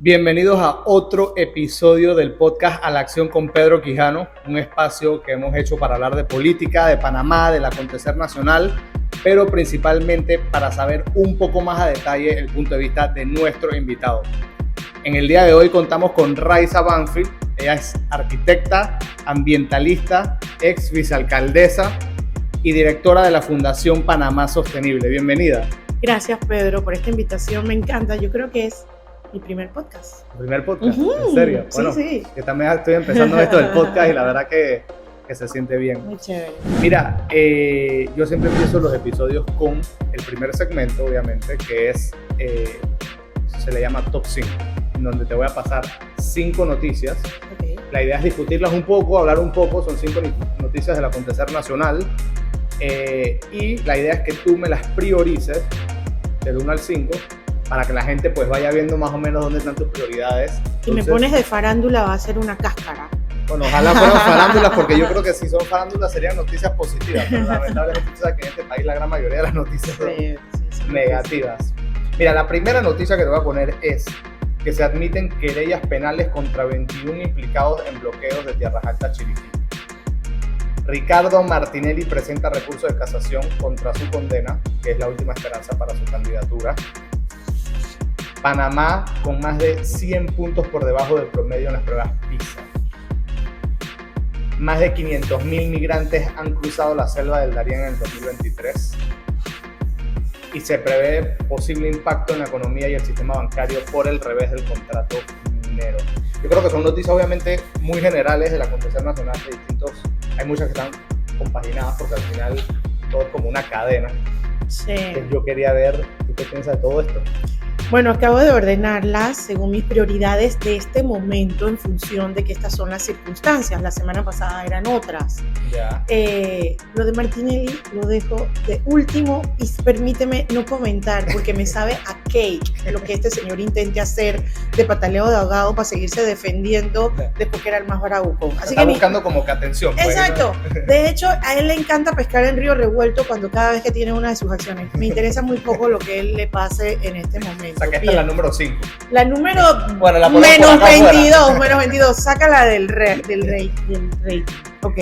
Bienvenidos a otro episodio del podcast A la Acción con Pedro Quijano, un espacio que hemos hecho para hablar de política, de Panamá, del acontecer nacional, pero principalmente para saber un poco más a detalle el punto de vista de nuestro invitado. En el día de hoy contamos con Raiza Banfield. Ella es arquitecta, ambientalista, ex vicealcaldesa y directora de la Fundación Panamá Sostenible. Bienvenida. Gracias, Pedro, por esta invitación. Me encanta. Yo creo que es mi primer podcast. ¿Tu primer podcast? ¿En serio? Bueno, sí. Yo también estoy empezando esto del podcast y la verdad que se siente bien. Muy chévere. Mira, yo siempre empiezo los episodios con el primer segmento, obviamente, que es, se le llama Top 5, en donde te voy a pasar 5 noticias. Okay. La idea es discutirlas un poco, hablar un poco, son 5 noticias del acontecer nacional, y la idea es que tú me las priorices del 1 al 5, para que la gente pues vaya viendo más o menos dónde están tus prioridades. Si me pones de farándula va a ser una cáscara. Bueno, ojalá fueran farándulas, porque yo creo que si son farándulas serían noticias positivas, pero lamentablemente tú sabes que en este país la gran mayoría de las noticias son negativas. Mira, la primera noticia que te voy a poner es que se admiten querellas penales contra 21 implicados en bloqueos de Tierras Altas Chiriquí. Ricardo Martinelli presenta recurso de casación contra su condena, que es la última esperanza para su candidatura. Panamá con más de 100 puntos por debajo del promedio en las pruebas PISA. Más de 500.000 migrantes han cruzado la selva del Darién en el 2023. Y se prevé posible impacto en la economía y el sistema bancario por el revés del contrato minero. Yo creo que son noticias obviamente muy generales del acontecer nacional de distintos. Hay muchas que están compaginadas porque al final todo es como una cadena. Sí. Entonces yo quería ver, ¿tú qué piensas de todo esto? Bueno, acabo de ordenarlas según mis prioridades de este momento en función de que estas son las circunstancias. La semana pasada eran otras. Ya. Lo de Martinelli lo dejo de último y permíteme no comentar porque me sabe a cake lo que este señor intente hacer de pataleo de ahogado para seguirse defendiendo después que era el más bravucón. Así está que buscando como que atención. Pues, exacto. ¿no? De hecho, a él le encanta pescar en río revuelto cuando cada vez que tiene una de sus acciones. Me interesa muy poco lo que él le pase en este momento. O sea, que esta es la número 5. La número bueno, la menos 22, sácala del rey. Ok,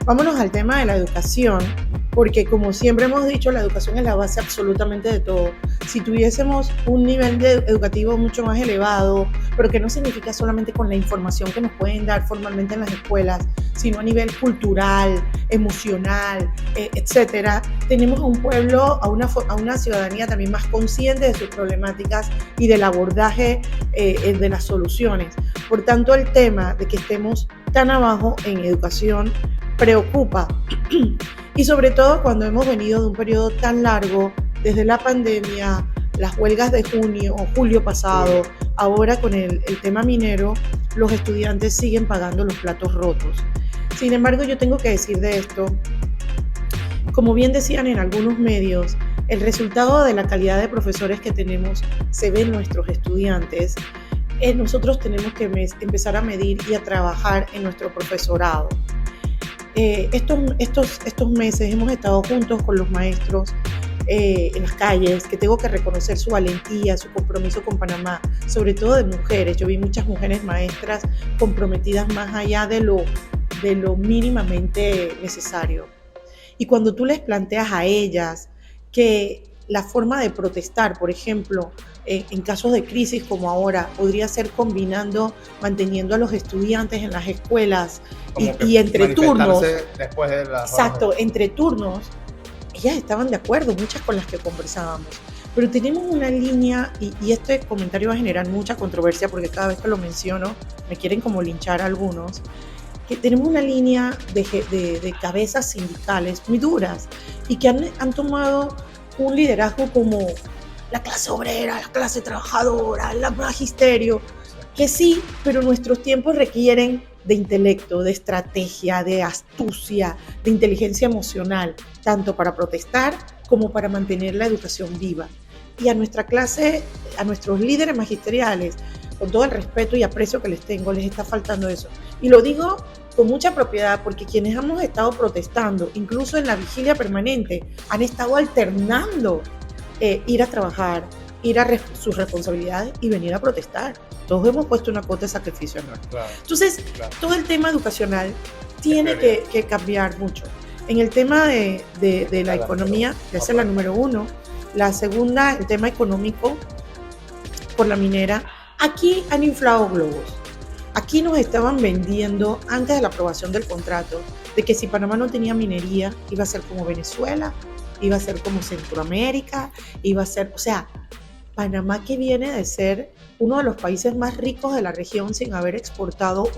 vámonos al tema de la educación, porque como siempre hemos dicho, la educación es la base absolutamente de todo. Si tuviésemos un nivel educativo mucho más elevado, pero que no significa solamente con la información que nos pueden dar formalmente en las escuelas, sino a nivel cultural, emocional, etcétera, tenemos a un pueblo, a una ciudadanía también más consciente de sus problemáticas y del abordaje de las soluciones. Por tanto, el tema de que estemos tan abajo en educación preocupa, y sobre todo cuando hemos venido de un periodo tan largo, desde la pandemia, las huelgas de junio o julio pasado, ahora con el tema minero, los estudiantes siguen pagando los platos rotos. Sin embargo, yo tengo que decir de esto, como bien decían en algunos medios, el resultado de la calidad de profesores que tenemos se ve en nuestros estudiantes. Nosotros tenemos que empezar a medir y a trabajar en nuestro profesorado. Estos meses hemos estado juntos con los maestros en las calles, que tengo que reconocer su valentía, su compromiso con Panamá, sobre todo de mujeres. Yo vi muchas mujeres maestras comprometidas más allá de lo mínimamente necesario. Y cuando tú les planteas a ellas que la forma de protestar, por ejemplo, en casos de crisis como ahora, podría ser manteniendo a los estudiantes en las escuelas y entre turnos. Después de exacto, entre turnos, ellas estaban de acuerdo, muchas con las que conversábamos. Pero tenemos una línea, y este comentario va a generar mucha controversia porque cada vez que lo menciono me quieren como linchar a algunos, que tenemos una línea de cabezas sindicales muy duras y que han tomado un liderazgo como la clase obrera, la clase trabajadora, el magisterio, que sí, pero nuestros tiempos requieren de intelecto, de estrategia, de astucia, de inteligencia emocional, tanto para protestar como para mantener la educación viva. Y a nuestra clase, a nuestros líderes magisteriales, con todo el respeto y aprecio que les tengo, les está faltando eso. Y lo digo con mucha propiedad porque quienes hemos estado protestando, incluso en la vigilia permanente, han estado alternando ir a trabajar ir a sus responsabilidades y venir a protestar. Todos hemos puesto una cuota de sacrificio enorme. Claro, Entonces, todo el tema educacional tiene que cambiar mucho. En el tema de la economía, esa es la número uno. La segunda, el tema económico por la minera. Aquí han inflado globos. Aquí nos estaban vendiendo, antes de la aprobación del contrato, de que si Panamá no tenía minería, iba a ser como Venezuela, iba a ser como Centroamérica, iba a ser, o sea, Panamá, que viene de ser uno de los países más ricos de la región sin haber exportado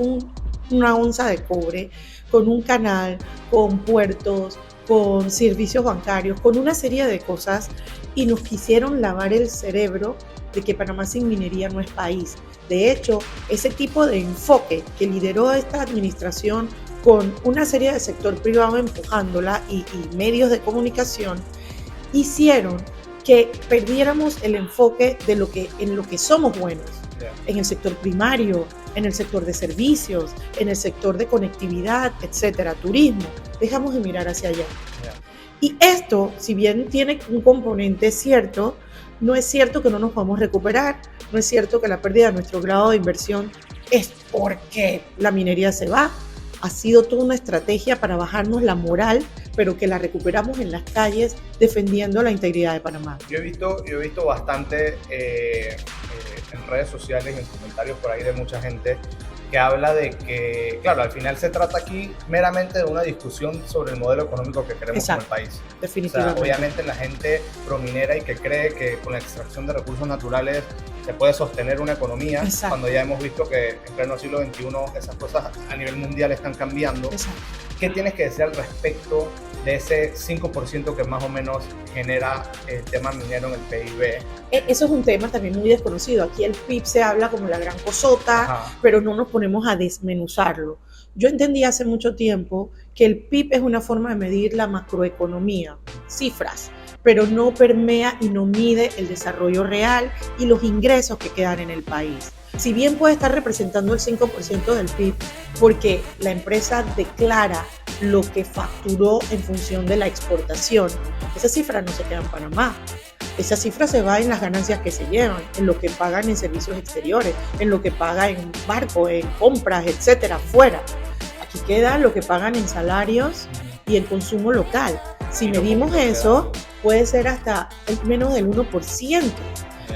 una onza de cobre, con un canal, con puertos, con servicios bancarios, con una serie de cosas, y nos quisieron lavar el cerebro de que Panamá sin minería no es país. De hecho, ese tipo de enfoque que lideró esta administración con una serie de sector privado empujándola y medios de comunicación, hicieron que perdiéramos el enfoque de en lo que somos buenos, en el sector primario, en el sector de servicios, en el sector de conectividad, etcétera, turismo. Dejamos de mirar hacia allá. Y esto, si bien tiene un componente cierto, no es cierto que no nos podamos recuperar, no es cierto que la pérdida de nuestro grado de inversión es porque la minería se va. Ha sido toda una estrategia para bajarnos la moral, pero que la recuperamos en las calles defendiendo la integridad de Panamá. Yo he visto bastante en redes sociales y en comentarios por ahí de mucha gente que habla de que, claro, al final se trata aquí meramente de una discusión sobre el modelo económico que queremos como el país. Definitivamente. O sea, obviamente la gente prominera y que cree que con la extracción de recursos naturales se puede sostener una economía. Exacto. Cuando ya hemos visto que en pleno siglo XXI esas cosas a nivel mundial están cambiando. Exacto. ¿Qué tienes que decir al respecto de ese 5% que más o menos genera el tema minero en el PIB? Eso es un tema también muy desconocido. Aquí el PIB se habla como la gran cosota, Ajá. pero no nos ponemos a desmenuzarlo. Yo entendí hace mucho tiempo que el PIB es una forma de medir la macroeconomía, cifras, pero no permea y no mide el desarrollo real y los ingresos que quedan en el país. Si bien puede estar representando el 5% del PIB, porque la empresa declara lo que facturó en función de la exportación, esa cifra no se queda en Panamá. Esa cifra se va en las ganancias que se llevan, en lo que pagan en servicios exteriores, en lo que pagan en barco, en compras, etcétera, fuera. Aquí queda lo que pagan en salarios y el consumo local. Si medimos eso, puede ser hasta menos del 1%.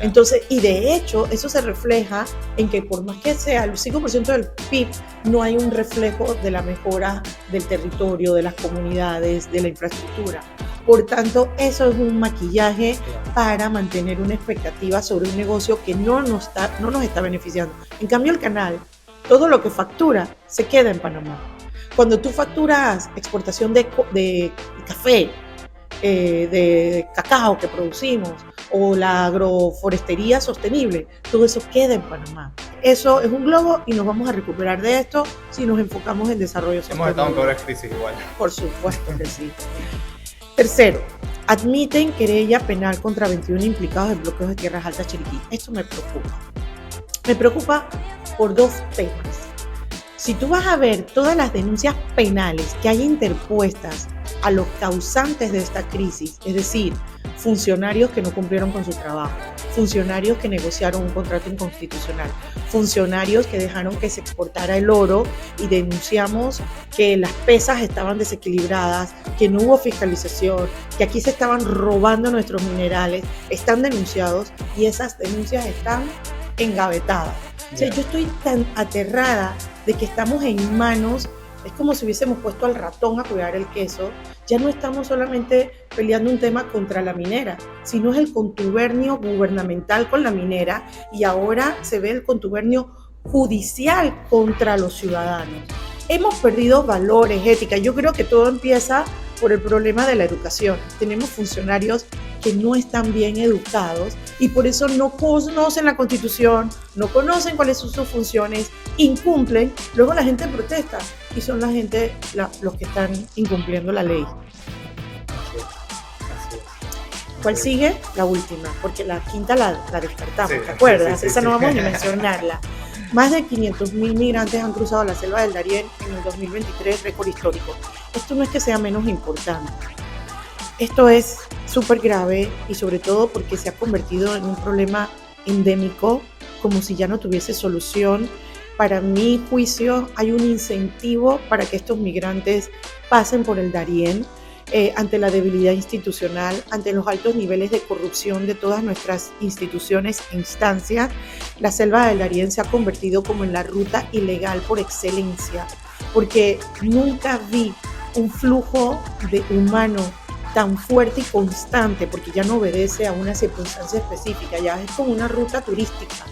Entonces, y de hecho, eso se refleja en que por más que sea el 5% del PIB, no hay un reflejo de la mejora del territorio, de las comunidades, de la infraestructura. Por tanto, eso es un maquillaje para mantener una expectativa sobre un negocio que no nos está beneficiando. En cambio, el canal, todo lo que factura se queda en Panamá. Cuando tú facturas exportación de café, de cacao que producimos, o la agroforestería sostenible, todo eso queda en Panamá. Eso es un globo y nos vamos a recuperar de esto si nos enfocamos en desarrollo sostenible. Hemos estado en peores crisis igual. Por supuesto que sí. Tercero, admiten querella penal contra 21 implicados en bloqueos de tierras altas Chiriquí. Esto me preocupa. Me preocupa por dos temas. Si tú vas a ver todas las denuncias penales que hay interpuestas a los causantes de esta crisis, es decir, funcionarios que no cumplieron con su trabajo, funcionarios que negociaron un contrato inconstitucional, funcionarios que dejaron que se exportara el oro y denunciamos que las pesas estaban desequilibradas, que no hubo fiscalización, que aquí se estaban robando nuestros minerales, están denunciados y esas denuncias están engavetadas. O sea, yo estoy tan aterrada de que estamos en manos, es como si hubiésemos puesto al ratón a cuidar el queso. Ya no estamos solamente peleando un tema contra la minera, sino es el contubernio gubernamental con la minera y ahora se ve el contubernio judicial contra los ciudadanos. Hemos perdido valores, ética. Yo creo que todo empieza por el problema de la educación. Tenemos funcionarios que no están bien educados y por eso no conocen la Constitución, no conocen cuáles son sus funciones, incumplen, luego la gente protesta y son la gente los que están incumpliendo la ley. Así es. ¿Cuál sigue? La última, porque la quinta la descartamos, Sí, ¿te acuerdas? sí, Esa no sí. vamos ni a mencionarla. Más de 500.000 migrantes han cruzado la selva del Darién en el 2023, récord histórico. Esto no es que sea menos importante. Esto es súper grave y sobre todo porque se ha convertido en un problema endémico, como si ya no tuviese solución. Para mi juicio hay un incentivo para que estos migrantes pasen por el Darién ante la debilidad institucional, ante los altos niveles de corrupción de todas nuestras instituciones e instancias. La selva del Darién se ha convertido como en la ruta ilegal por excelencia, porque nunca vi un flujo de humano tan fuerte y constante, porque ya no obedece a una circunstancia específica, ya es como una ruta turística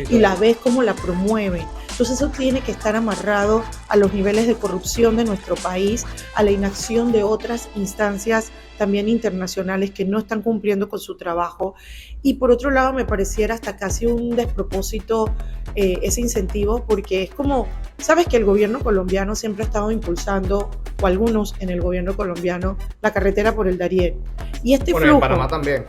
y la ves como la promueven. Entonces eso tiene que estar amarrado a los niveles de corrupción de nuestro país, a la inacción de otras instancias también internacionales que no están cumpliendo con su trabajo. Y por otro lado me pareciera hasta casi un despropósito ese incentivo, porque es como, sabes que el gobierno colombiano siempre ha estado impulsando, o algunos en el gobierno colombiano, la carretera por el Darién. Y este bueno, flujo, en Panamá también.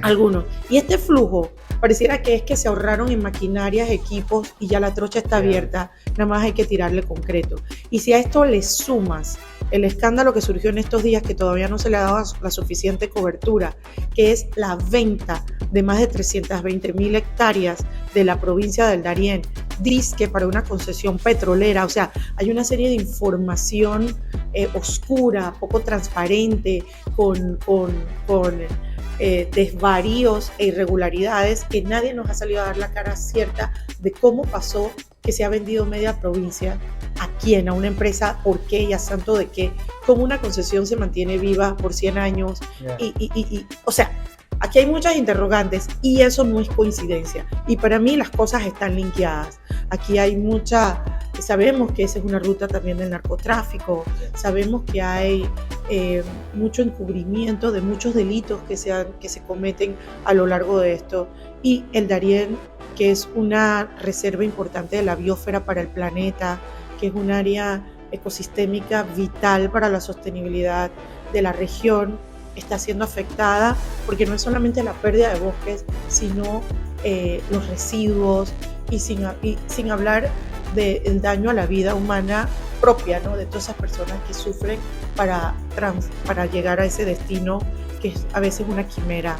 algunos. Y este flujo pareciera que es que se ahorraron en maquinarias, equipos y ya la trocha está abierta, nada más hay que tirarle concreto. Y si a esto le sumas el escándalo que surgió en estos días, que todavía no se le ha dado la suficiente cobertura, que es la venta de más de 320.000 hectáreas de la provincia del Darién, dizque para una concesión petrolera, o sea, hay una serie de información oscura, poco transparente, con desvaríos e irregularidades que nadie nos ha salido a dar la cara cierta de cómo pasó que se ha vendido media provincia. ¿A quién? ¿A una empresa? ¿Por qué? ¿Y a santo de qué? ¿Cómo una concesión se mantiene viva por 100 años? Yeah. O sea, aquí hay muchas interrogantes y eso no es coincidencia. Y para mí las cosas están linkeadas. Aquí hay sabemos que esa es una ruta también del narcotráfico, sabemos que hay mucho encubrimiento de muchos delitos que se cometen a lo largo de esto. Y el Darién, que es una reserva importante de la biosfera para el planeta, que es un área ecosistémica vital para la sostenibilidad de la región, está siendo afectada porque no es solamente la pérdida de bosques, sino los residuos y sin hablar del daño a la vida humana propia, ¿no? De todas esas personas que sufren para llegar a ese destino que es a veces una quimera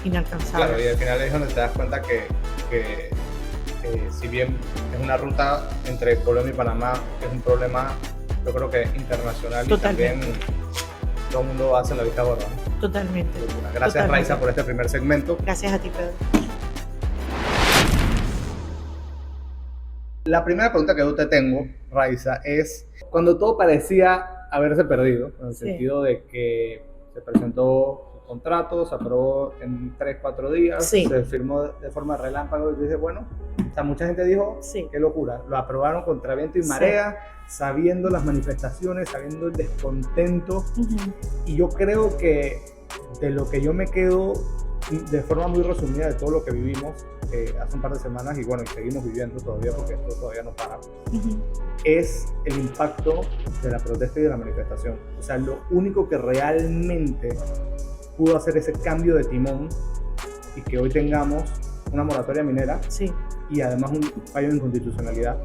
inalcanzable. Claro, y al final es donde te das cuenta que si bien es una ruta entre Colombia y Panamá, es un problema, yo creo que internacional. Totalmente. Y también todo el mundo hace la vista gorda, ¿no? Totalmente. Gracias, totalmente. Raiza, por este primer segmento. Gracias a ti, Pedro. La primera pregunta que yo te tengo, Raiza, es cuando todo parecía haberse perdido, en el sentido de que se presentó el contrato, se aprobó en 3-4 días, se firmó de forma relámpago y dice, bueno, o sea, mucha gente dijo, qué locura, lo aprobaron contra viento y marea, sabiendo las manifestaciones, sabiendo el descontento, y yo creo que de lo que yo me quedo de forma muy resumida de todo lo que vivimos hace un par de semanas y bueno, y seguimos viviendo todavía porque esto todavía no para, es el impacto de la protesta y de la manifestación. O sea, lo único que realmente pudo hacer ese cambio de timón y que hoy tengamos una moratoria minera y además un fallo de inconstitucionalidad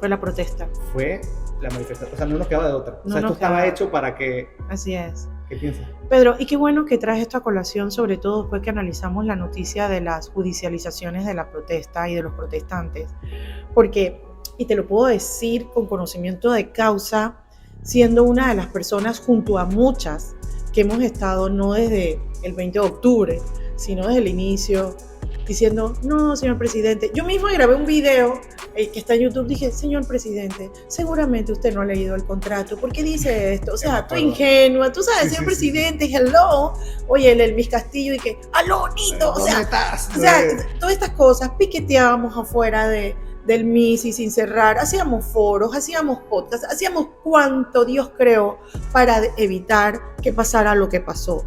fue la protesta. Fue la manifestación, o sea, no nos quedaba de otra. O sea, esto estaba hecho para que... Así es. ¿Qué piensas? Pedro, y qué bueno que traes esto a colación, sobre todo después que analizamos la noticia de las judicializaciones de la protesta y de los protestantes, porque, y te lo puedo decir con conocimiento de causa, siendo una de las personas junto a muchas que hemos estado no desde el 20 de octubre, sino desde el inicio, diciendo, no, señor presidente. Yo mismo grabé un video que está en YouTube, dije, señor presidente, seguramente usted no ha leído el contrato, ¿por qué dice esto? O sea, tú ingenua, tú sabes, señor presidente, hello, oye, el Elvis Castillo, y que, aló, Nito, o sea, todas estas cosas, piqueteábamos afuera del MISI sin cerrar, hacíamos foros, hacíamos podcasts, hacíamos cuanto Dios creó para evitar que pasara lo que pasó.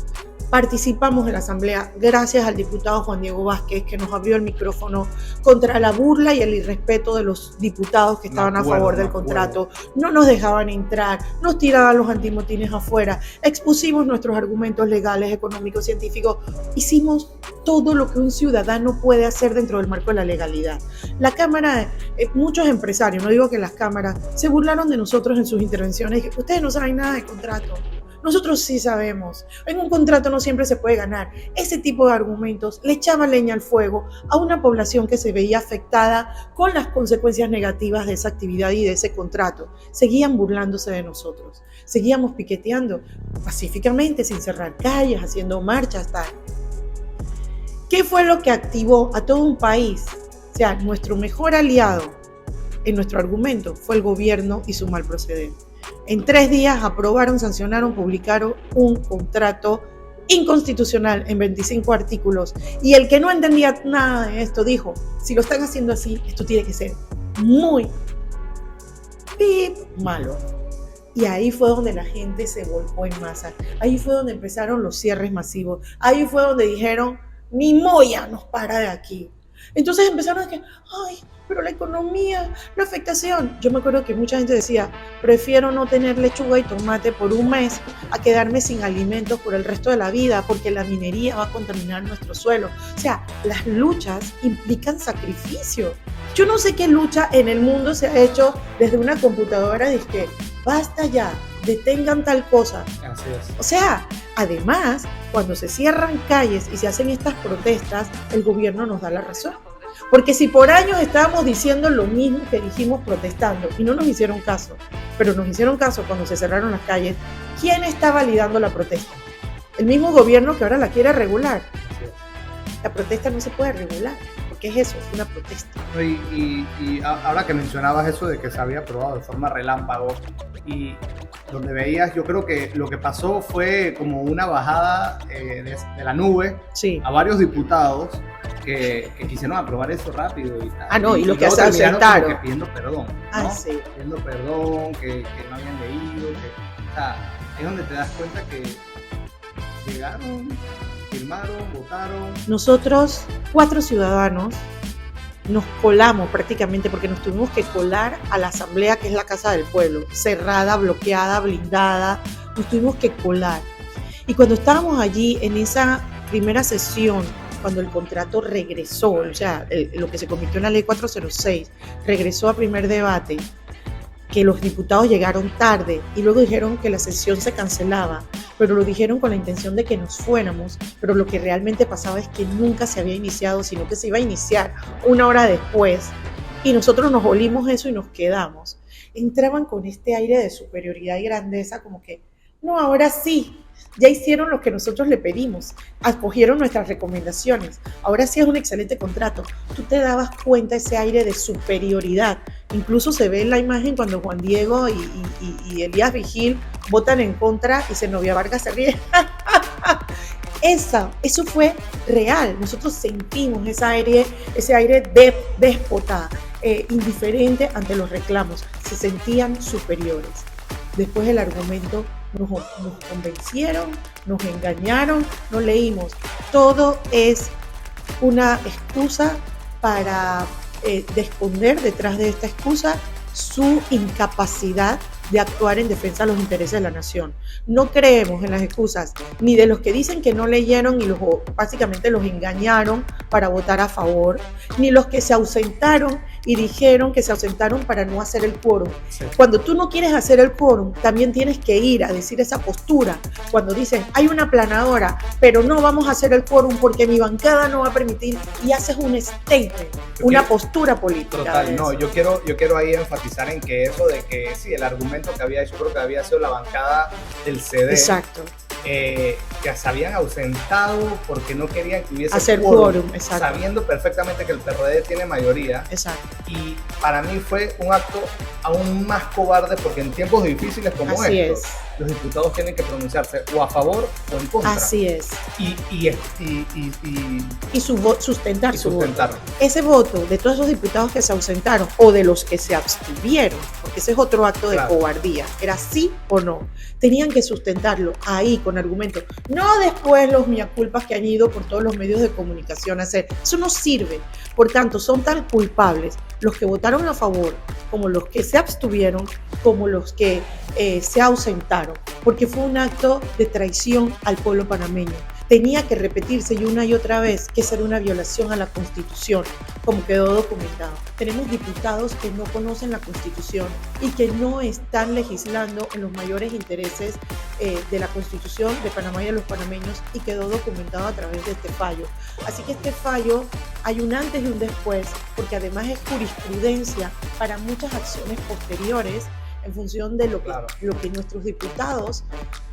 Participamos en la asamblea gracias al diputado Juan Diego Vázquez, que nos abrió el micrófono contra la burla y el irrespeto de los diputados que estaban a favor del contrato. No nos dejaban entrar, nos tiraban los antimotines afuera, expusimos nuestros argumentos legales, económicos, científicos, hicimos todo lo que un ciudadano puede hacer dentro del marco de la legalidad. La Cámara, muchos empresarios, no digo que las cámaras, se burlaron de nosotros en sus intervenciones, ustedes no saben nada de contrato. nosotros sí sabemos, en un contrato no siempre se puede ganar. Ese tipo de argumentos le echaban leña al fuego a una población que se veía afectada con las consecuencias negativas de esa actividad y de ese contrato. Seguían burlándose de nosotros, seguíamos piqueteando pacíficamente, sin cerrar calles, haciendo marchas, tal. ¿Qué fue lo que activó a todo un país? O sea, nuestro mejor aliado en nuestro argumento fue el gobierno y su mal proceder. En 3 días aprobaron, sancionaron, publicaron un contrato inconstitucional en 25 artículos. Y el que no entendía nada de esto dijo, si lo están haciendo así, esto tiene que ser muy malo. Y ahí fue donde la gente se volcó en masa. Ahí fue donde empezaron los cierres masivos. Ahí fue donde dijeron, ni Moya nos para de aquí. Entonces empezaron a decir, ay, pero la economía, la afectación. Yo me acuerdo que mucha gente decía, prefiero no tener lechuga y tomate por un mes a quedarme sin alimentos por el resto de la vida, porque la minería va a contaminar nuestro suelo. O sea, las luchas implican sacrificio. Yo no sé qué lucha en el mundo se ha hecho desde una computadora de que basta ya, detengan tal cosa. Así es. O sea, además, cuando se cierran calles y se hacen estas protestas, el gobierno nos da la razón. Porque si por años estábamos diciendo lo mismo que dijimos protestando y no nos hicieron caso, pero nos hicieron caso cuando se cerraron las calles, ¿quién está validando la protesta? El mismo gobierno que ahora la quiere regular. La protesta no se puede regular, porque es eso, es una protesta. Y ahora que mencionabas eso de que se había aprobado de forma relámpago y donde veías, yo creo que lo que pasó fue como una bajada de la nube sí. a varios diputados que quisieron aprobar eso rápido y tal. Y los que se ausentaron. pidiendo perdón, ¿no? Sí. Pidiendo perdón, que no habían leído, o sea, es donde te das cuenta que llegaron, firmaron, votaron. Nosotros, 4 ciudadanos, nos colamos prácticamente porque nos tuvimos que colar a la asamblea, que es la Casa del Pueblo, cerrada, bloqueada, blindada, nos tuvimos que colar. Y cuando estábamos allí en esa primera sesión, cuando el contrato regresó, o sea, lo que se convirtió en la ley 406, regresó a primer debate, que los diputados llegaron tarde y luego dijeron que la sesión se cancelaba, pero lo dijeron con la intención de que nos fuéramos, pero lo que realmente pasaba es que nunca se había iniciado, sino que se iba a iniciar 1 hora después, y nosotros nos olimos eso y nos quedamos. Entraban con este aire de superioridad y grandeza, como que, no, ahora sí, ya hicieron lo que nosotros le pedimos, acogieron nuestras recomendaciones, ahora sí es un excelente contrato. Tú te dabas cuenta ese aire de superioridad. Incluso se ve en la imagen cuando Juan Diego y Elías Vigil votan en contra y Zenobia Vargas se ríe. Eso fue real. Nosotros sentimos ese aire de déspota, indiferente ante los reclamos. Se sentían superiores. Después el argumento nos convencieron, nos engañaron, no leímos. Todo es una excusa para de esconder detrás de esta excusa su incapacidad de actuar en defensa de los intereses de la nación. No creemos en las excusas ni de los que dicen que no leyeron y básicamente los engañaron para votar a favor, ni los que se ausentaron y dijeron que se ausentaron para no hacer el quórum. Sí. Cuando tú no quieres hacer el quórum, también tienes que ir a decir esa postura. Cuando dicen, hay una aplanadora, pero no vamos a hacer el quórum porque mi bancada no va a permitir, y haces un statement, una postura política. Total, no, yo quiero ahí enfatizar en que eso de que sí, el argumento que había hecho, creo que había sido la bancada del CD. Exacto. Que se habían ausentado porque no querían que hubiese hacer quórum, sabiendo perfectamente que el PRD tiene mayoría. Exacto. Y para mí fue un acto aún más cobarde porque en tiempos difíciles como estos, los diputados tienen que pronunciarse o a favor o en contra. Así es. Y sustentar su voto. Ese voto de todos esos diputados que se ausentaron o de los que se abstuvieron, porque ese es otro acto de cobardía, era sí o no, tenían que sustentarlo ahí con argumentos, no después los miaculpas que han ido por todos los medios de comunicación a hacer. Eso no sirve. Por tanto, son tan culpables los que votaron a favor como los que se abstuvieron, como los que se ausentaron, porque fue un acto de traición al pueblo panameño. Tenía que repetirse y una y otra vez que esa era una violación a la Constitución, como quedó documentado. Tenemos diputados que no conocen la Constitución y que no están legislando en los mayores intereses de la Constitución de Panamá y de los panameños, y quedó documentado a través de este fallo. Así que este fallo hay un antes y un después, porque además es jurisprudencia para muchas acciones posteriores en función de lo que nuestros diputados,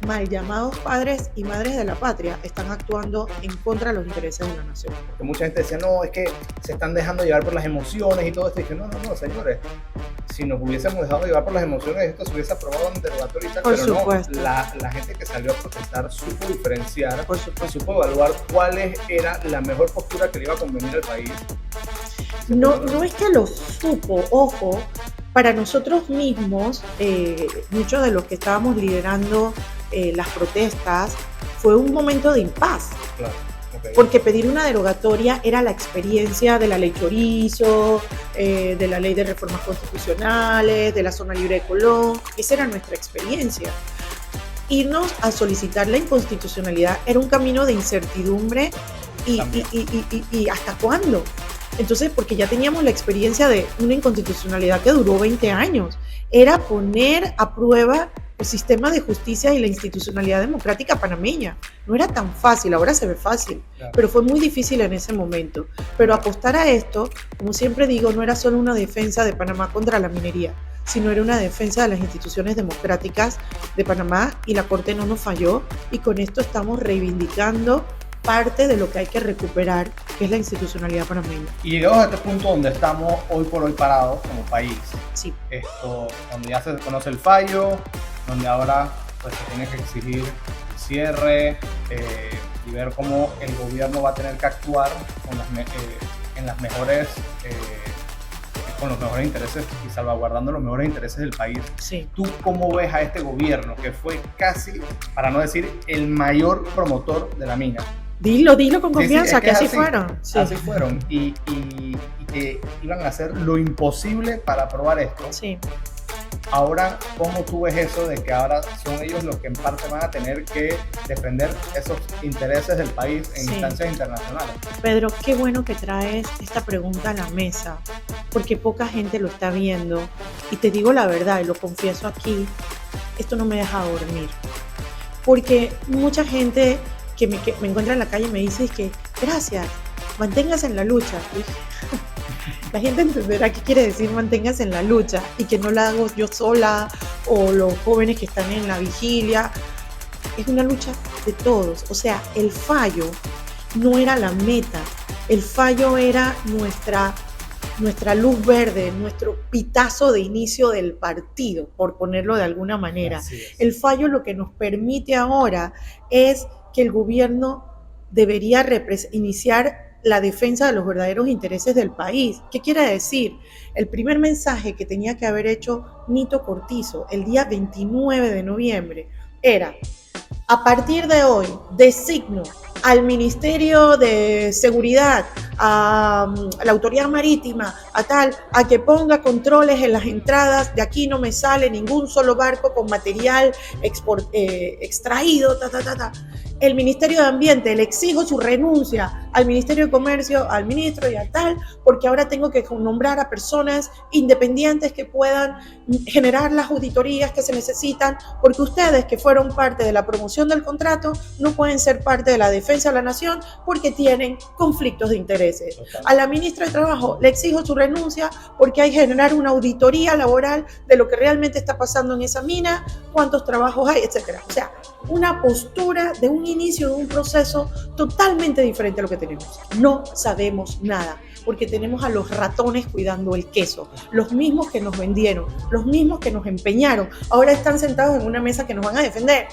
mal llamados padres y madres de la patria, están actuando en contra de los intereses de la nación. Porque mucha gente decía, no, es que se están dejando llevar por las emociones y todo esto. Y dije, no, señores, si nos hubiésemos dejado llevar por las emociones, esto se hubiese aprobado en derogatorio y tal, por pero supuesto. No, la gente que salió a protestar supo diferenciar, supo evaluar cuál era la mejor postura que le iba a convenir al país. No es que lo supo, ojo. Para nosotros mismos, muchos de los que estábamos liderando las protestas, fue un momento de impas. Claro, okay. Porque pedir una derogatoria era la experiencia de la ley Chorizo, de la ley de reformas constitucionales, de la zona libre de Colón. Esa era nuestra experiencia. Irnos a solicitar la inconstitucionalidad era un camino de incertidumbre y ¿hasta cuándo? Entonces, porque ya teníamos la experiencia de una inconstitucionalidad que duró 20 años. Era poner a prueba el sistema de justicia y la institucionalidad democrática panameña. No era tan fácil, ahora se ve fácil, claro, pero fue muy difícil en ese momento. Pero apostar a esto, como siempre digo, no era solo una defensa de Panamá contra la minería, sino era una defensa de las instituciones democráticas de Panamá, y la Corte no nos falló, y con esto estamos reivindicando parte de lo que hay que recuperar, que es la institucionalidad panameña. Y llegados a este punto donde estamos hoy por hoy parados como país, sí, donde ya se conoce el fallo, donde ahora pues, se tiene que exigir el cierre y ver cómo el gobierno va a tener que actuar con con los mejores intereses y salvaguardando los mejores intereses del país. Sí. ¿Tú cómo ves a este gobierno que fue casi, para no decir, el mayor promotor de la mina? Dilo con confianza, sí, que así fueron. Sí. Así fueron. Y que iban a hacer lo imposible para aprobar esto. Sí. Ahora, ¿cómo tú ves eso de que ahora son ellos los que en parte van a tener que defender esos intereses del país en instancias internacionales? Pedro, qué bueno que traes esta pregunta a la mesa, porque poca gente lo está viendo. Y te digo la verdad, y lo confieso aquí, esto no me deja dormir. Porque mucha gente que me encuentra en la calle me dice que gracias, manténgase en la lucha. La gente entenderá qué quiere decir manténgase en la lucha, y que no la hago yo sola o los jóvenes que están en la vigilia. Es una lucha de todos. O sea, el fallo no era la meta, el fallo era nuestra luz verde, nuestro pitazo de inicio del partido, por ponerlo de alguna manera. El fallo lo que nos permite ahora es que el gobierno debería iniciar la defensa de los verdaderos intereses del país. ¿Qué quiere decir? El primer mensaje que tenía que haber hecho Nito Cortizo el día 29 de noviembre era: a partir de hoy designo al Ministerio de Seguridad, a la Autoridad Marítima, a que ponga controles en las entradas. De aquí no me sale ningún solo barco con material extraído, El Ministerio de Ambiente, le exijo su renuncia al Ministerio de Comercio, al ministro y a porque ahora tengo que nombrar a personas independientes que puedan generar las auditorías que se necesitan, porque ustedes, que fueron parte de la promoción del contrato, no pueden ser parte de la defensa de la nación porque tienen conflictos de intereses. Total. A la ministra de Trabajo le exijo su renuncia porque hay que generar una auditoría laboral de lo que realmente está pasando en esa mina, cuántos trabajos hay, etc. O sea, una postura de un inicio de un proceso totalmente diferente a lo que tenemos. No sabemos nada, porque tenemos a los ratones cuidando el queso, los mismos que nos vendieron, los mismos que nos empeñaron, ahora están sentados en una mesa que nos van a defender.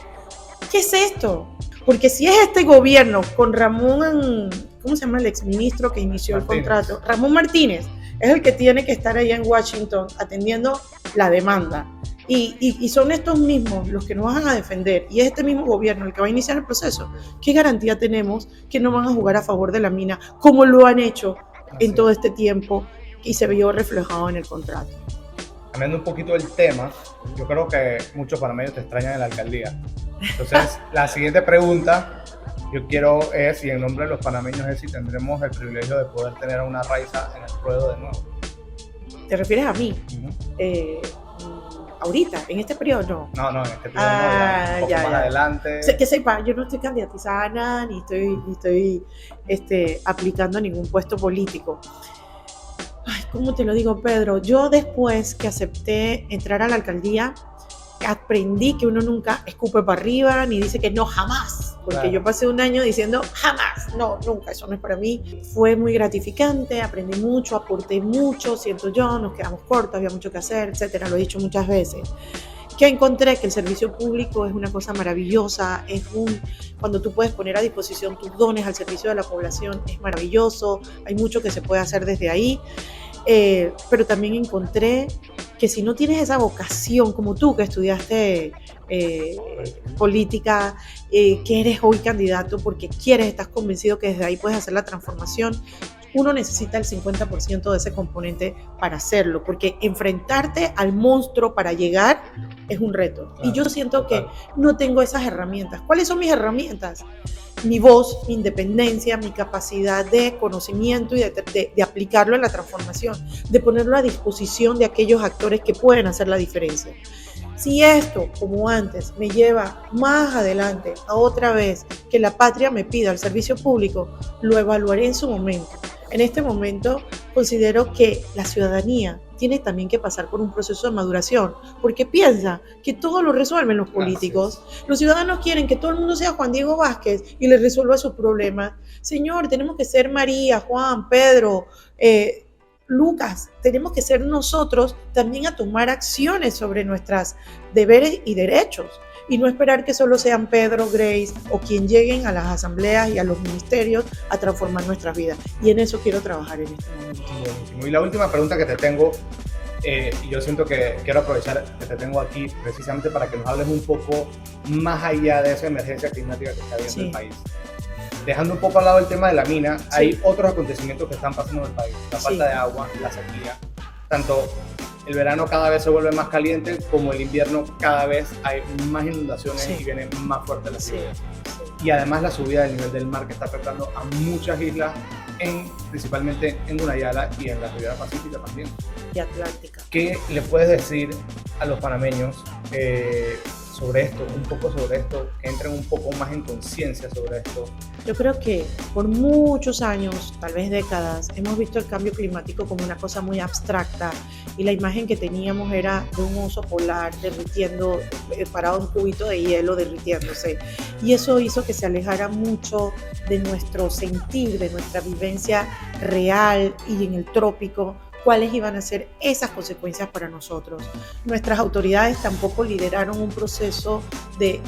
¿Qué es esto? Porque si es este gobierno con Ramón, ¿cómo se llama el exministro que inició el contrato? Ramón Martínez es el que tiene que estar allá en Washington atendiendo la demanda. Y son estos mismos los que nos van a defender, y es este mismo gobierno el que va a iniciar el proceso. ¿Qué garantía tenemos que no van a jugar a favor de la mina como lo han hecho en todo este tiempo y se vio reflejado en el contrato? Cambiando un poquito el tema, yo creo que muchos panameños te extrañan en la alcaldía. Entonces, la siguiente pregunta Yo quiero y en nombre de los panameños si tendremos el privilegio de poder tener a una Raiza en el ruedo de nuevo. ¿Te refieres a mí? Ahorita, en este periodo no. No, en este periodo no, un poco más adelante. Que sepa, yo no estoy candidatizada a nada, ni estoy aplicando a ningún puesto político. Ay, ¿cómo te lo digo, Pedro? Yo después que acepté entrar a la alcaldía, aprendí que uno nunca escupe para arriba, ni dice que no, jamás. Porque claro, yo pasé un año diciendo jamás, no, nunca, eso no es para mí. Fue muy gratificante, aprendí mucho, aporté mucho, siento yo, nos quedamos cortos, había mucho que hacer, etcétera, lo he dicho muchas veces. Que encontré que el servicio público es una cosa maravillosa, cuando tú puedes poner a disposición tus dones al servicio de la población, es maravilloso, hay mucho que se puede hacer desde ahí. Pero también encontré que si no tienes esa vocación, como tú que estudiaste política, que eres hoy candidato porque quieres, estás convencido que desde ahí puedes hacer la transformación, uno necesita el 50% de ese componente para hacerlo, porque enfrentarte al monstruo para llegar es un reto. Claro, y yo siento que no tengo esas herramientas. ¿Cuáles son mis herramientas? Mi voz, mi independencia, mi capacidad de conocimiento y de aplicarlo en la transformación, de ponerlo a disposición de aquellos actores que pueden hacer la diferencia. Si esto, como antes, me lleva más adelante a otra vez que la patria me pida el servicio público, lo evaluaré en su momento. En este momento considero que la ciudadanía tiene también que pasar por un proceso de maduración, porque piensa que todo lo resuelven los políticos. Gracias. Los ciudadanos quieren que todo el mundo sea Juan Diego Vázquez y les resuelva sus problemas. Señor, tenemos que ser María, Juan, Pedro, Lucas, tenemos que ser nosotros también a tomar acciones sobre nuestros deberes y derechos. Y no esperar que solo sean Pedro, Grace o quien lleguen a las asambleas y a los ministerios a transformar nuestras vidas. Y en eso quiero trabajar en este momento. Buenísimo. Y la última pregunta que te tengo, y yo siento que quiero aprovechar que te tengo aquí precisamente para que nos hables un poco más allá de esa emergencia climática que está viviendo el país. Dejando un poco al lado el tema de la mina, hay otros acontecimientos que están pasando en el país. La falta de agua, la sequía, tanto el verano cada vez se vuelve más caliente, como el invierno cada vez hay más inundaciones y vienen más fuertes las lluvias. Y además la subida del nivel del mar que está afectando a muchas islas, principalmente en Gunayala y en la Riviera Pacífica también. Y Atlántica. ¿Qué le puedes decir a los panameños sobre esto, un poco sobre esto, que entren un poco más en conciencia sobre esto? Yo creo que por muchos años, tal vez décadas, hemos visto el cambio climático como una cosa muy abstracta y la imagen que teníamos era de un oso polar derritiendo, parado en un cubito de hielo derritiéndose, y eso hizo que se alejara mucho de nuestro sentir, de nuestra vivencia real y en el trópico, cuáles iban a ser esas consecuencias para nosotros. Nuestras autoridades tampoco lideraron un proceso de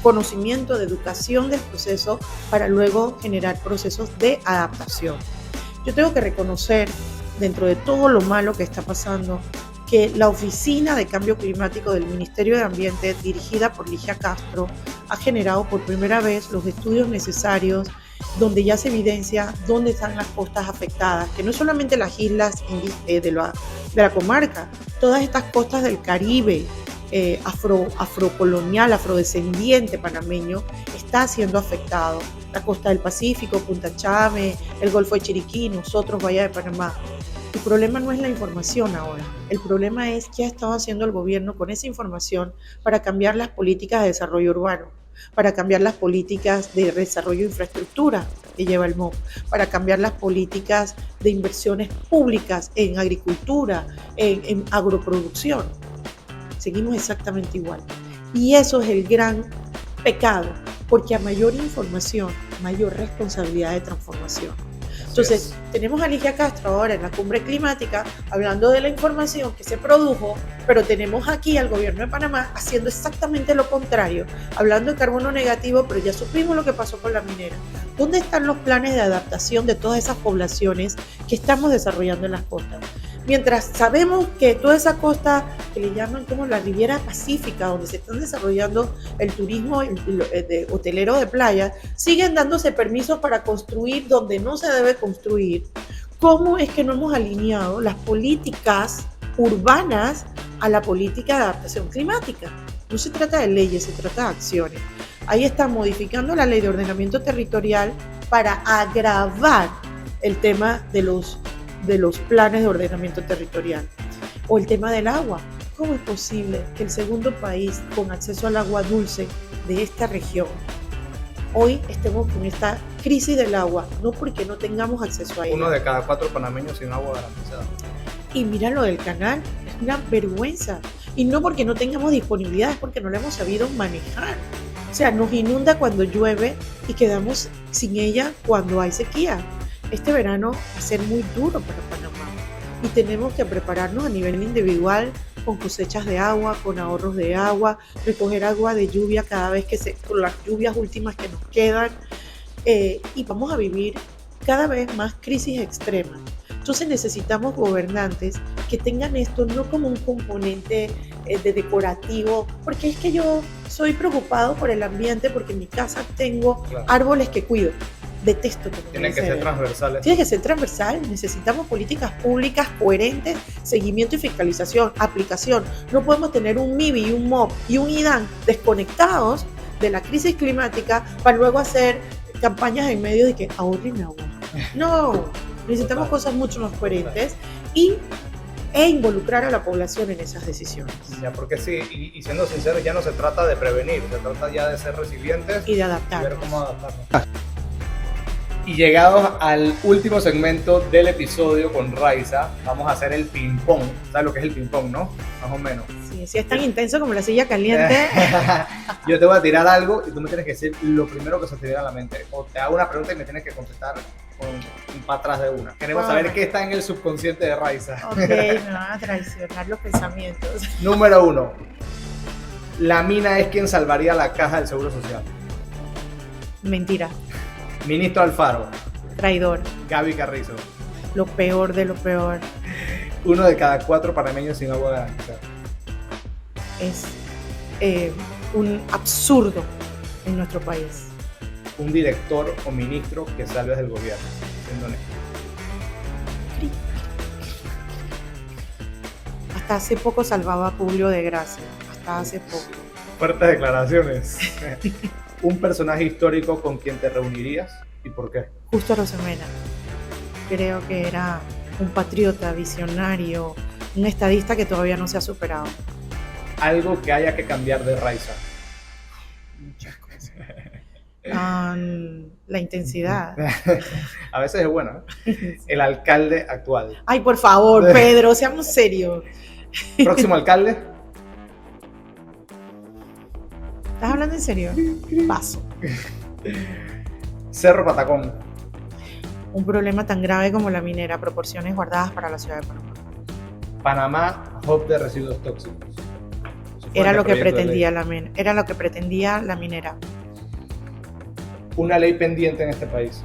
conocimiento, de educación del proceso para luego generar procesos de adaptación. Yo tengo que reconocer, dentro de todo lo malo que está pasando, que la Oficina de Cambio Climático del Ministerio de Ambiente, dirigida por Ligia Castro, ha generado por primera vez los estudios necesarios donde ya se evidencia dónde están las costas afectadas, que no solamente las islas de la comarca, todas estas costas del Caribe, afrocolonial, afrodescendiente panameño, está siendo afectado. La costa del Pacífico, Punta Chame, el Golfo de Chiriquí, nosotros, Bahía de Panamá. El problema no es la información ahora, el problema es qué ha estado haciendo el gobierno con esa información para cambiar las políticas de desarrollo urbano, para cambiar las políticas de desarrollo de infraestructura que lleva el MOP, para cambiar las políticas de inversiones públicas en agricultura, en agroproducción. Seguimos exactamente igual. Y eso es el gran pecado, porque a mayor información, mayor responsabilidad de transformación. Entonces, tenemos a Ligia Castro ahora en la cumbre climática hablando de la información que se produjo, pero tenemos aquí al gobierno de Panamá haciendo exactamente lo contrario, hablando de carbono negativo, pero ya supimos lo que pasó con la minera. ¿Dónde están los planes de adaptación de todas esas poblaciones que estamos desarrollando en las costas? Mientras sabemos que toda esa costa que le llaman como la Riviera Pacífica, donde se están desarrollando el turismo hotelero de playa, siguen dándose permisos para construir donde no se debe construir. ¿Cómo es que no hemos alineado las políticas urbanas a la política de adaptación climática? No se trata de leyes, se trata de acciones. Ahí están modificando la ley de ordenamiento territorial para agravar el tema de los planes de ordenamiento territorial. O el tema del agua. ¿Cómo es posible que el segundo país con acceso al agua dulce de esta región hoy estemos con esta crisis del agua? No porque no tengamos acceso a ella. 1 de cada 4 panameños sin agua garantizada. Y mira lo del canal, es una vergüenza. Y no porque no tengamos disponibilidad, es porque no lo hemos sabido manejar. O sea, nos inunda cuando llueve y quedamos sin ella cuando hay sequía. Este verano va a ser muy duro para Panamá y tenemos que prepararnos a nivel individual con cosechas de agua, con ahorros de agua, recoger agua de lluvia cada vez con las lluvias últimas que nos quedan, y vamos a vivir cada vez más crisis extremas. Entonces necesitamos gobernantes que tengan esto no como un componente de decorativo, porque es que yo soy preocupado por el ambiente porque en mi casa tengo árboles que cuido. Detesto que tienen que ser transversales. Tiene que ser transversal. Necesitamos políticas públicas coherentes, seguimiento y fiscalización, aplicación. No podemos tener un MIBI y un MOP y un IDAN desconectados de la crisis climática para luego hacer campañas en medio de que ahorren agua. No, necesitamos cosas mucho más coherentes e involucrar a la población en esas decisiones. Ya, porque sí, y siendo sinceros, ya no se trata de prevenir, se trata ya de ser resilientes y de adaptarnos. Y ver cómo adaptarnos. Y llegados al último segmento del episodio con Raiza, vamos a hacer el ping-pong. ¿Sabes lo que es el ping-pong, no? Más o menos. Sí, sí, es tan intenso como la silla caliente. Yo te voy a tirar algo y tú me tienes que decir lo primero que se te viene a la mente. O te hago una pregunta y me tienes que contestar con un para atrás de una. Queremos saber qué está en el subconsciente de Raiza. Ok, me van a traicionar los pensamientos. Número 1. La mina es quien salvaría la caja del Seguro Social. Mentira. Ministro Alfaro. Traidor. Gaby Carrizo. Lo peor de lo peor. 1 de cada 4 panameños sin agua garantizada. Es un absurdo en nuestro país. Un director o ministro que salves del gobierno, siendo honesto. Hasta hace poco salvaba a Publio de Gracia. Hasta hace poco. Fuertes declaraciones. Un personaje histórico con quien te reunirías y por qué. Justo Arosemena. Creo que era un patriota, visionario, un estadista que todavía no se ha superado. Algo que haya que cambiar de Raiza. Muchas cosas. La intensidad. A veces es buena, ¿eh? El alcalde actual. Ay, por favor, Pedro, seamos serios. Próximo alcalde. ¿Estás hablando en serio? Paso. Cerro Patacón. Un problema tan grave como la minera, proporciones guardadas para la ciudad de Panamá. Panamá, hub de residuos tóxicos. Era lo que pretendía la minera. Una ley pendiente en este país.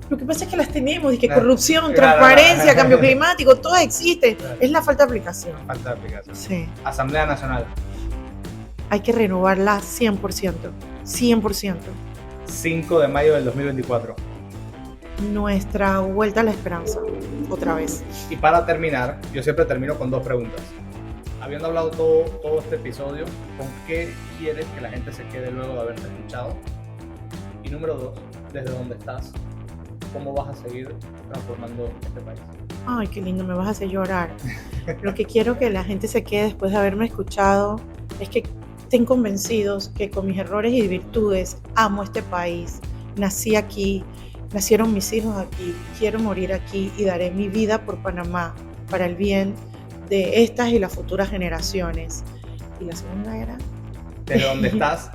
Lo que pasa es que las tenemos, y que corrupción, transparencia, cambio climático, todas existen. Es la falta de aplicación. Falta de aplicación. Sí. Asamblea Nacional. Hay que renovarla 100%. 100%. 5 de mayo del 2024. Nuestra vuelta a la esperanza, otra vez. Y para terminar, yo siempre termino con 2 preguntas. Habiendo hablado todo este episodio, ¿con qué quieres que la gente se quede luego de haberte escuchado? Y número 2, ¿desde dónde estás? ¿Cómo vas a seguir transformando este país? Ay, qué lindo, me vas a hacer llorar. Lo que quiero que la gente se quede después de haberme escuchado es que estén convencidos que con mis errores y virtudes amo este país. Nací aquí, nacieron mis hijos aquí, quiero morir aquí y daré mi vida por Panamá para el bien de estas y las futuras generaciones. ¿Y la segunda era? ¿Desde dónde estás?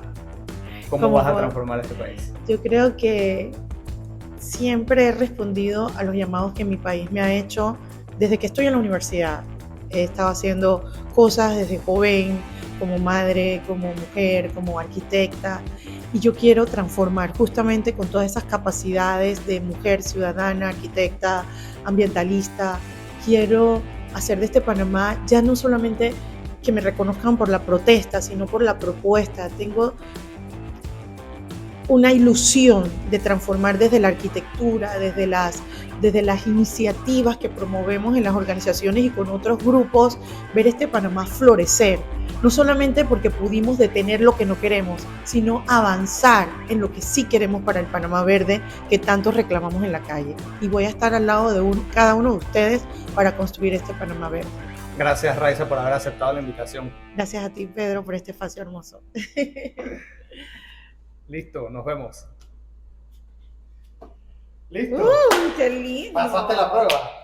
¿Cómo vas a transformar este país? Yo creo que siempre he respondido a los llamados que mi país me ha hecho desde que estoy en la universidad. He estado haciendo cosas desde joven, como madre, como mujer, como arquitecta, y yo quiero transformar justamente con todas esas capacidades de mujer, ciudadana, arquitecta, ambientalista. Quiero hacer de este Panamá ya no solamente que me reconozcan por la protesta, sino por la propuesta. Tengo una ilusión de transformar desde la arquitectura, desde las iniciativas que promovemos en las organizaciones y con otros grupos, ver este Panamá florecer. no solamente porque pudimos detener lo que no queremos, sino avanzar en lo que sí queremos para el Panamá Verde que tanto reclamamos en la calle. Y voy a estar al lado de cada uno de ustedes para construir este Panamá Verde. Gracias, Raiza, por haber aceptado la invitación. Gracias a ti, Pedro, por este espacio hermoso. Listo, nos vemos. Listo. ¡Qué lindo! Pasaste la prueba.